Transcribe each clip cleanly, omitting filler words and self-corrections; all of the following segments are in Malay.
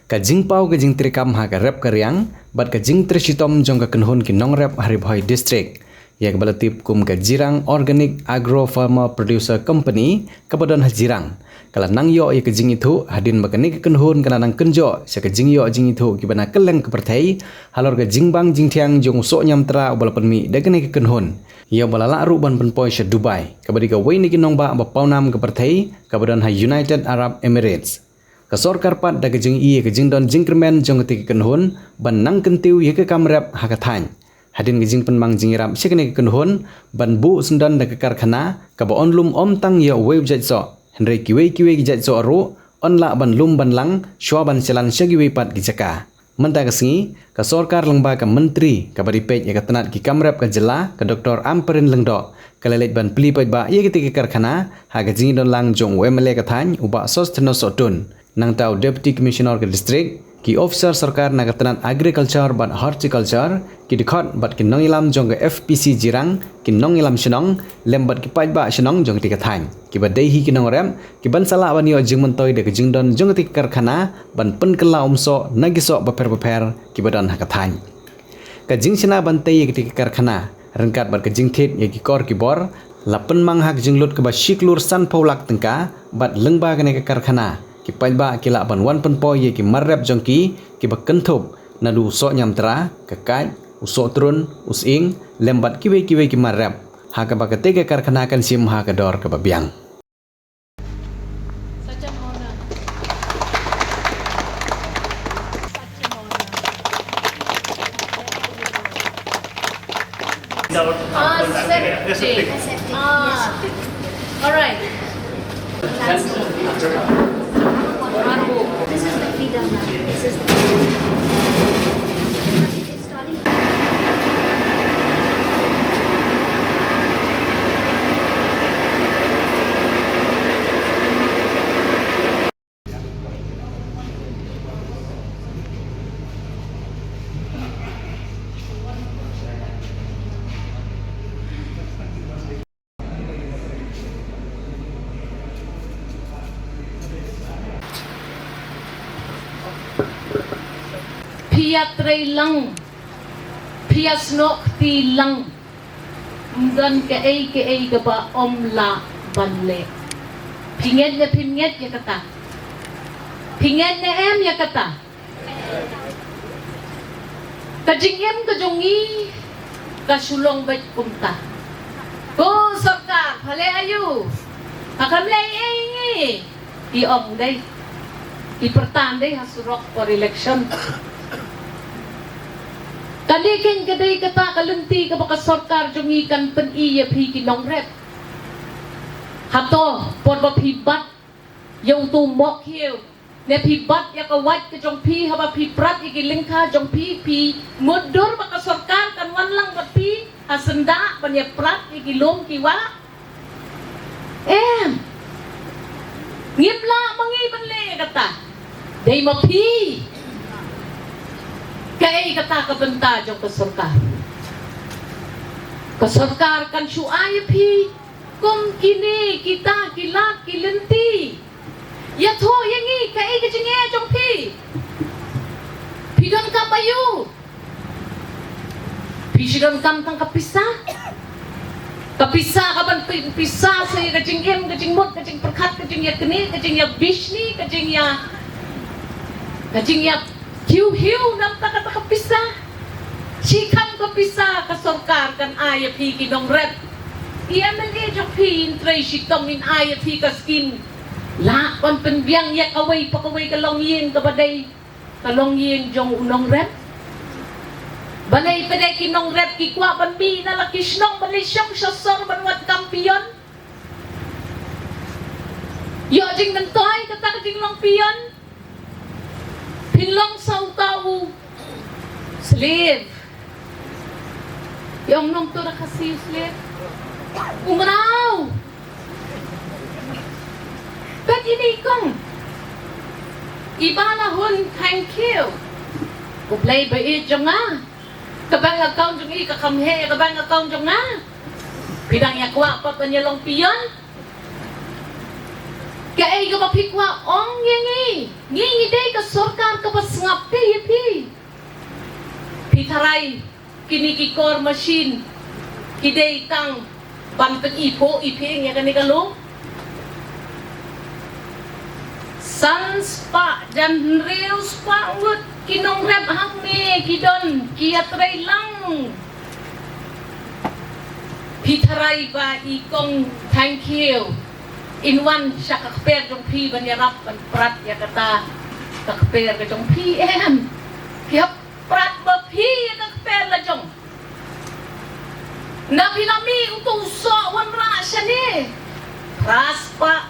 Ka jingpau ka jing trikam ha ka rep karyang bat ka jing trishitom jong ka kenhun ki nong rep Haribhoi district. Ya kebalatip kum ka Jirang Organic Agro Farmer Producer Company kabadan ha Jirang. Kala nang yo ya ka jing itu hadin bakani ka kenhun kana nang kenjo sa ka jing yo jing itu ki bana keleng ka perthai halor ka jingbang jingtiang jong so nyam tra balapan mi dagani ka kenhun. Ya balala ru ban penpoi sa Dubai kabadi ka wei ni ki nong ba paunam ka perthai kabadan ha United Arab Emirates. Ka sorkar pat da ka jing i ka jing don jingkremen jong ka kenhun ban nang kentiu ya ka kamrep ha ka thany. Hadin gijing penmang jingiram sekene kenhun ban bu sundan da karkhana ka ba onlum om tang ya web jatso henry kiwe gijatso aru onla ban lum ban lang shwa ban selan segiwe pat gijaka menta kasingi ka sorkar lengba ka menteri ka bari pej ya ka tanat ki kamrap ka jela ka doktor amperin lengdo kalelet ban pli pej ba ya ki karkhana ha ka jing don lang jong wemle ka thany uba sosteno sotun nang tau deputy commissioner ka district ki officer sarkar na katanat agriculture ban horticulture ki dikhot bat ki nongilam jong FPC Jirang ki nongilam shenong lembat ki pajba shenong jong ti kathany ki badai hi ki nongrem ki ban sala ban yo jing mentoi de jing don jong ti karkhana ban pen kala umso nagiso baper ki badan ha kathany ka jing sina ban tei ki karkhana rengkat bat ka jing thet ye ki kor ki bor lapen mang hak jing lut ka ba shiklur san paulak tengka bat lengba ka ne ka karkhana ki pajba ki la ban wan penpo ye ki marrep jongki ki ba kenthop nadu so nyamtra ka kaj uso trun using lembat kiwe ki marrep ha ka ba ka tega karkhana kan sim ha ka dor ka ba biang Such an honor. Septic. All right. This is the freedom now. This is the Piatre lang. Piasnok ti lang. Mdan ke ay ka ba omla banle. Pinget ya kata. Pinget na em ya kata. Kajingem kajongi kasulong bait kumta. Ko sarkar hale ayu. Akamlay ay i om day. Ipertandai hasurok for election. Kalikin kaday kata kalunti ka baka sorkar jong ikan pen iya phi nong rep. Hato por ba phi bat yung tu mok hiu. Ne phi bat ya ka wat ka jong phi haba phi prat iki lingka jong phi mudur baka sorkar kan wan lang ba phi hasenda ban ya prat iki lom ki wa. Ngipla mangi banle kata. Day ma phi. Kaya kata kabenta jong kasorkar. Kasorkar kan syuaya pi. Kum kini kita kilat kilenti. Ya tho yangi kaya kajenge jong pi. Pidon ka bayu. Pidon kam tang kapisa. Kapisa kaban pisa sa kajengem kajengmot kajeng perkat kajeng ya keni kajeng ya bishni kajeng ya hiu nam taka pisa. Chikam ka pisa ka sorkar kan aya phi ki dong rep. IMLA jok phi intray shitong in aya phi ka skin. La kon penbiang ya kaway pakaway ka long yin ka baday. Ka long yin jong unong rep. Balay paday ki nong rep ki kwa ban bi na laki shnong balay siyang sasor banwat kampiyon. Yo jing nantoy kata ka jing long piyon. Pinlong sa utaw slave. Yung nung to na kasi slave. Umaraw. But inikong. Iba na hun thank you. Kublay ba ito nga? Kabang account yung ikakamhe. Kabang account yung nga. Pinang yakwa pa pa niya long piyon. Kaya ngi ka mapikwa ong ngi day ka sorkar ka pasngap pi pitaray kinikikor machine kiday kang bantet ipo nga kanikalo sans pa dan reus pa ngut kinong rep hang me kidon kiatray lang pitaray ba ikong thank you in one siya kakper jong pi banyarap ban prat ya kata kakper ka jong PM kaya prat ba pi ya kakper la jong na pinami utong so wan ra siya ni pras pa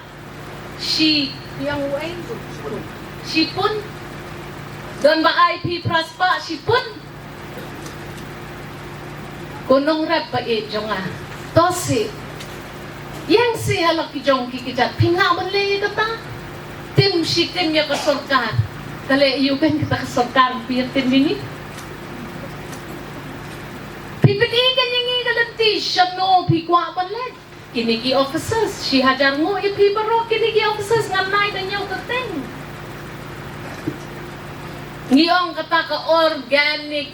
si yang way si pun don ba ay pi pras pa si pun kunong rap ba jong tosi yang si halak ki jong kikijat pingaman le kata tim si tim ya kasorkar kale iyo kan kita kasorkar pir tim ini pipitikan yang ini kalanti siya no pikwa man le kiniki officers si hajar mo ipibaro kiniki officers nganay na niyo kateng ngiyong kata ka organic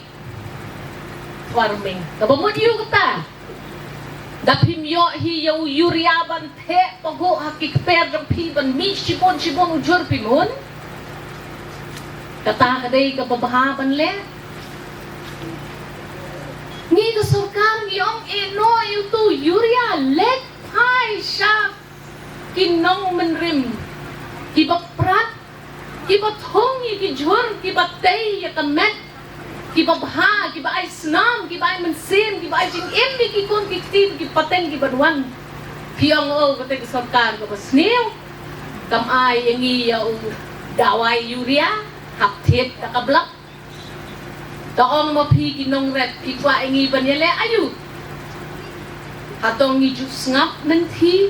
farming kabamod iyo kata dapimyo hiyaw yuriaban te pago hakikper jang piban mi shibon ujur pimun kata kaday kababahaban le ni ka sarkar ngiyong ino yuto yuria let hai siya kinong menrim kibaprat kibathong ikijur kibatay yakamet kibabha kibay snam kibay mensin kibay jing imbi kikon kiktib kipateng kibadwan kiyong o katay sarkar ka basniw kamay yang iyaw daway yuria haptit kakablak taong mapi kinong ret ikwa ingi banyale ayu hatong ijus ngap nanti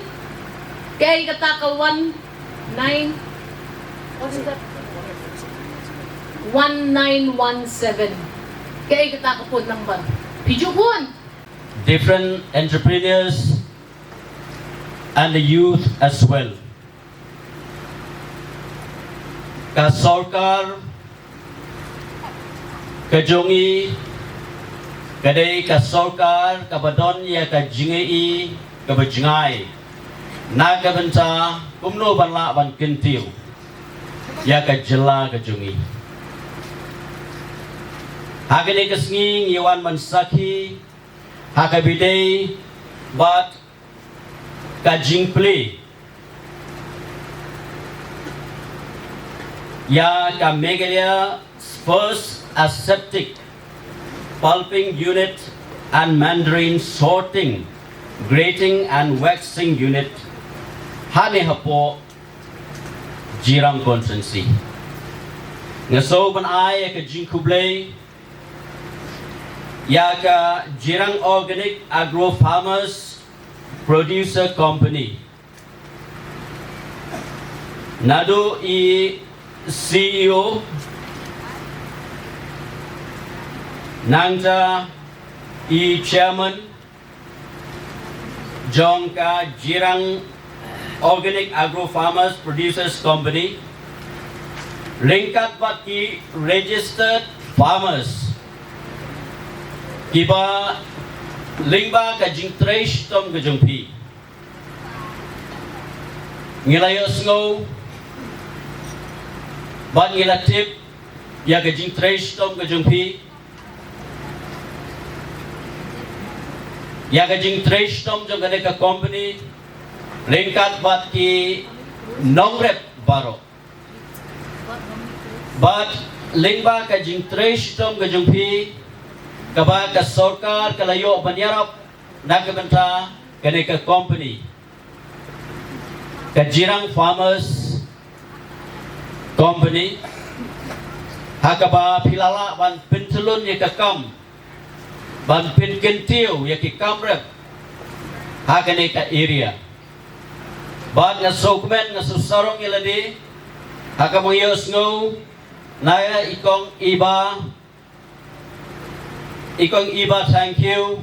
kay kataka 19 what is that 1917 kay kataka po number pijupon different entrepreneurs and the youth as well. Ka sarkar kajongi kadai ka sarkar kabadon ya ka jingei ka bajngai na ka banta kumno banla ban kentiu ya ka jela kajongi hagane kasngi ngiwan mansaki hakabidei but kajing play ya ka megalia first aseptic pulping unit and mandarin sorting grating and waxing unit hane hapo jirang constituency ngaso ban ay ka jing kublay ya ka Jirang Organic Agro Farmers Producer Company nado i CEO nangja i chairman jongka Jirang Organic Agro Farmers Producers Company lingkat baki registered farmers kiba lingba ka jingtresh tom ka jungpi ngilayos ngo ban ngilatip ya ka jingtresh tom ka jungpi ya ka jingtresh tom jong ka company lingkat bat ki nongrep baro but lingba ka jingtresh tom ka jungpi kaba ka sarkar kalayo banyarap nagbenta kani ka company ka Jirang Farmers Company hakaba pilala ban pintulun ya ka kam ban pinkentiu ya ki kamrep hakani ka area ban nga sokmen nga susarong iladi hakamuyos ngo na ikong iba thank you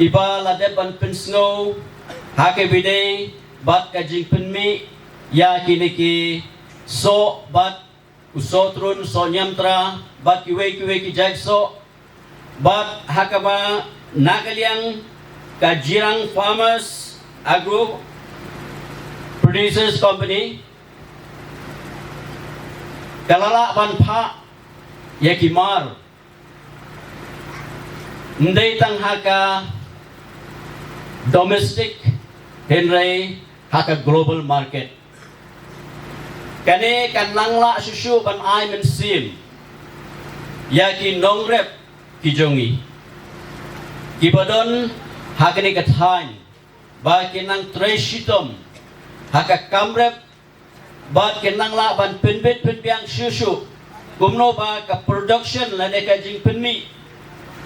iba ladet ban pinsno hake bidei bat kajing penmi ya kini ki so bat usotrun so nyamtra bat kiwe ki jagso bat hakaba nakaliang kajirang farmers agro producers company kalala ban pha yakimar ndai tang haka domestic henry haka global market kane kan langla susu ban ai men sim yaki nongrep kijongi kibadon haka ni kathain ba kinang treshitom haka kamrep ba kinang la ban penbet penbiang susu kumno ba ka production la ne ka jing penmi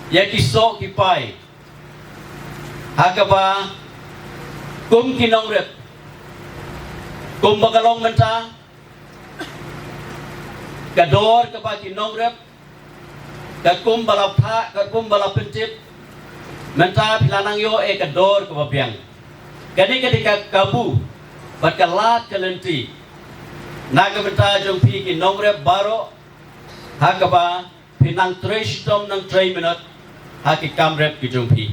yaki so kipai haka ba kum kinong rep kum bagalong menta kador ka ba kinong rep ka kum balap tha ka kum balap pentip menta pilanang yo kador ka babiang kani ketika kabu bat kalat kalenti naga menta jong pi kinong rep baro haka ba pinang treshitom ng 3 minute haki kamrep ki jong pi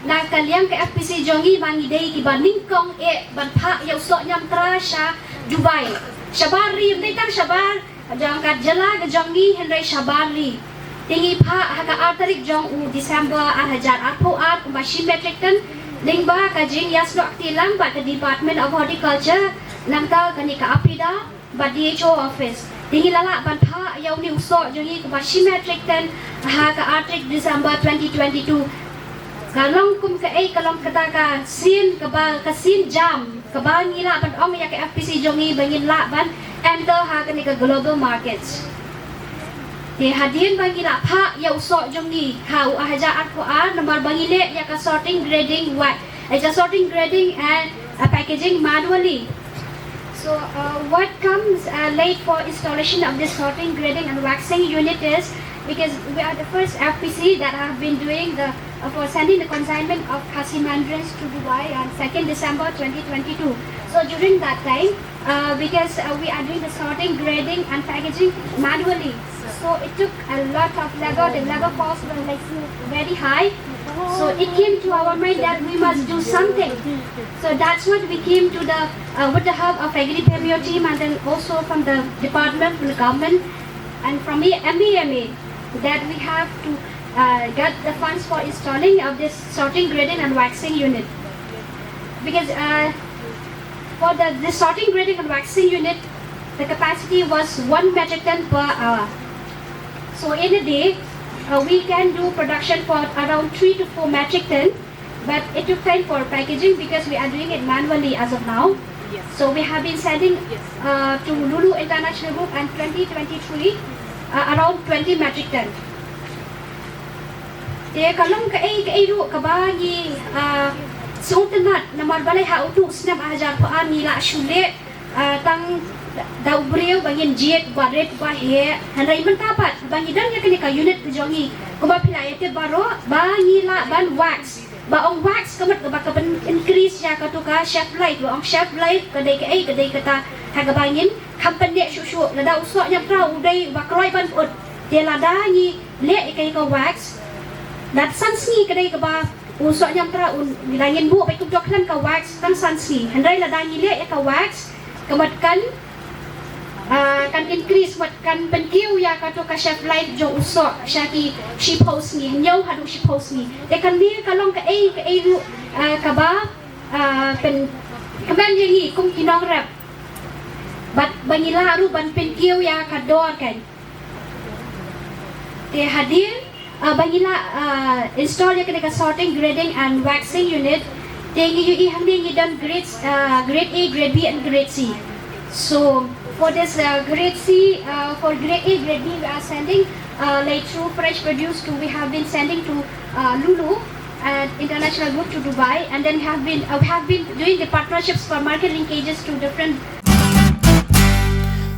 na kaliang ke FPC jongi bangi dei ki baning kong ban pha yau so nyam tra sha Dubai shabari dei tang shabar jang kat jala ke jongi henry shabari tingi pha haka artarik jong u December 2008 machine metric ton lingba ka jing yasno aktilang ba ke Department of Horticulture langta kani ka apida ba DHO office tingi lala ban pha yau ni uso jongi ka machine metric ton haka artarik December 2022 kalong kum ka kalong kata ka sin ka ba ka sin jam ka ba ngila ban ong ya ka FPC jongi bangin la ban enter ha ka ni ka global markets te hadin bangila pha ya uso jongi ha u ahaja at ko nomor bangile ya ka sorting grading what sorting grading and packaging manually. So what comes late for installation of this sorting grading and waxing unit is because we are the first FPC that have been doing the for sending the consignment of Khasi mandarins to Dubai on 2nd December 2022. So during that time, because we are doing the sorting, grading and packaging manually, so it took a lot of labor. The labor costs were like very high. So it came to our mind that we must do something. So that's what we came to the with the help of Agri-PMO team and then also from the department, from the government, and from MEMA, that we have to get the funds for installing of this sorting, grading and waxing unit. Because for the sorting, grading and waxing unit, the capacity was 1 metric ton per hour. So in a day, we can do production for around 3 to 4 metric ton, but it took time for packaging because we are doing it manually as of now. Yes. So we have been sending to Lulu International Group and 2023 around 20 metric ton. Te kalong ka ru ka ba ni sultanat na marbalay ha utu snap ajar pa ani la shule tang daw breu bangin jet baret ba he hanai man tapat bangi dan ya kini ka unit jongi ko ba pilay te baro bangi la ban wax ba ong wax kamat ka ba ka ban increase ya ka to ka chef light ba ong chef light ka dai ka ta ha ka bangin company shu la daw so nya pra udai ba kroi ban ut te la da ni le ka wax dat sansni kadai ka ba uso nyam tra bilangin bu bay tudok nan ka wax kan sansni handai la dangi le ka wax kamat kan increase wat kan penkiu ya ka to ka chef light jo uso syaki she post ni nyau hadu she post ni te kan ni kalong ka ru ka ba pen kaman yangi kum kinong rap bat bangila ru ban penkiu ya ka dor kan te hadir bangila install ya kena sorting, grading and waxing unit. Tengi yu ihang done grade A, grade B and grade C. So for this grade C, for grade A, grade B, we are sending like through fresh produce to we have been sending to Lulu and International Group to Dubai, and then we have been doing the partnerships for market linkages to different.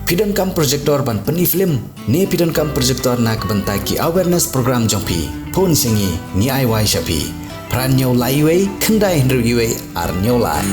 Pidon kam projector ban peni film ni pidon kam projector nak bentai ki awareness program jongpi phone singi ni ai wai shapi pran nyau lai wei khandai hndru gi wei ar nyau lai